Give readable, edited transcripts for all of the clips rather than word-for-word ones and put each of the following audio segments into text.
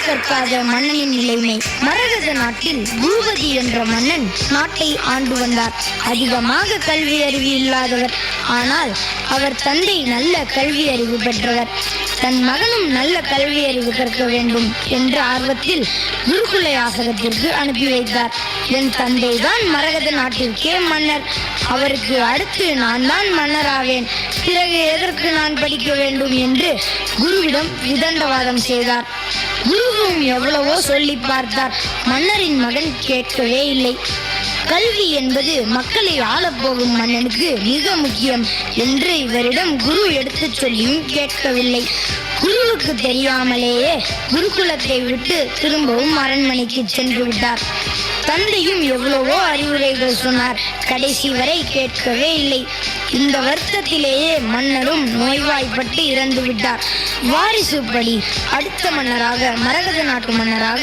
கற்காத மன்னனின் நிலைமை. மரகத நாட்டில் பூபதி என்ற மன்னன் நாட்டை ஆண்டு வந்தார். அதிகமாக கல்வி அறிவு இல்லாதவர். ஆனால் அவர் தந்தை நல்ல கல்வி அறிவு பெற்றவர். தன் மகனும் நல்ல கல்வி அறிவு கற்க வேண்டும் என்ற ஆர்வத்தில் குருகுல யாசகத்திற்கு அனுப்பி வைத்தார். என் தந்தை தான் மரகத நாட்டிற்கே மன்னர். அவருக்கு அடுத்து நான் தான் மன்னராவேன். பிறகு எதற்கு நான் படிக்க வேண்டும் என்று குருவிடம் விதண்டவாதம் செய்தார். குருவும் எவ்வளவோ சொல்லி பார்த்தார். மன்னரின் மகன் கேட்கவே இல்லை. கல்வி என்பது மக்களை ஆளப்போகும் மன்னனுக்கு மிக முக்கியம் என்று இவரிடம் குரு எடுத்துச் சொல்லியும் கேட்கவில்லை. குருவுக்கு தெரியாமலேயே குருகுலத்தை விட்டு திரும்பவும் அரண்மனைக்கு சென்று விட்டார். தந்தையும் எவ்வளவோ அறிவுரைகள் சொன்னார். கடைசி வரை கேட்கவே இல்லை. இந்த வருத்தத்திலேயே மன்னரும் நோய்வாய்ப்பட்டு இறந்து விட்டார். வாரிசுப்படி அடுத்த மன்னராக, மரகத நாட்டு மன்னராக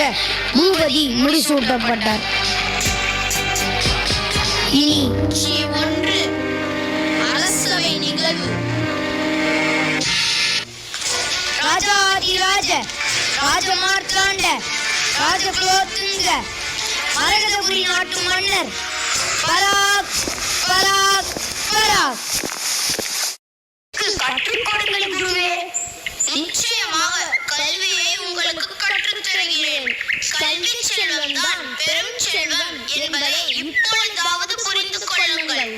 பூபதி முடிசூட்டப்பட்டார். இனி அரசவை நிகழ்வு. ராஜாதிராஜ ராஜமார்த்தாண்ட ராஜகுலோத்துங்க மரகதபுரி நாட்டு மன்னர் பராக் பராக் பராக். கற்றுக் கொடுங்கள் குருவே. நிச்சயமாக கல்வியை உங்களுக்கு கற்றுத் தருகிறேன். கல்வி செல்வம் தான் பெரும் செல்வம் என்பதை இப்பொழுதாவது புரிந்து கொள்ளுங்கள்.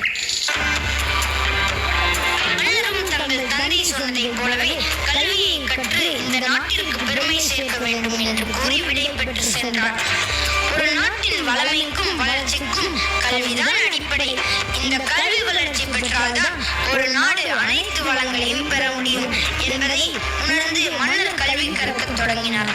மன்னரும் தங்கள் தந்தை சொன்னதை போலவே கல்வியை கற்று இந்த நாட்டிற்கு பெருமை சேர்க்க வேண்டும் என்று கூறி விடை பெற்று சென்றார். ஒரு நாட்டின் வளமைக்கும் வளர்ச்சிக்கும் கல்விதான் அடிப்படை. இந்த கல்வி வளர்ச்சி பெற்றால்தான் ஒரு நாடு அனைத்து வளங்களையும் பெற முடியும் என்பதை உணர்ந்து மன்னர் கல்வி கற்கத் தொடங்கினார்.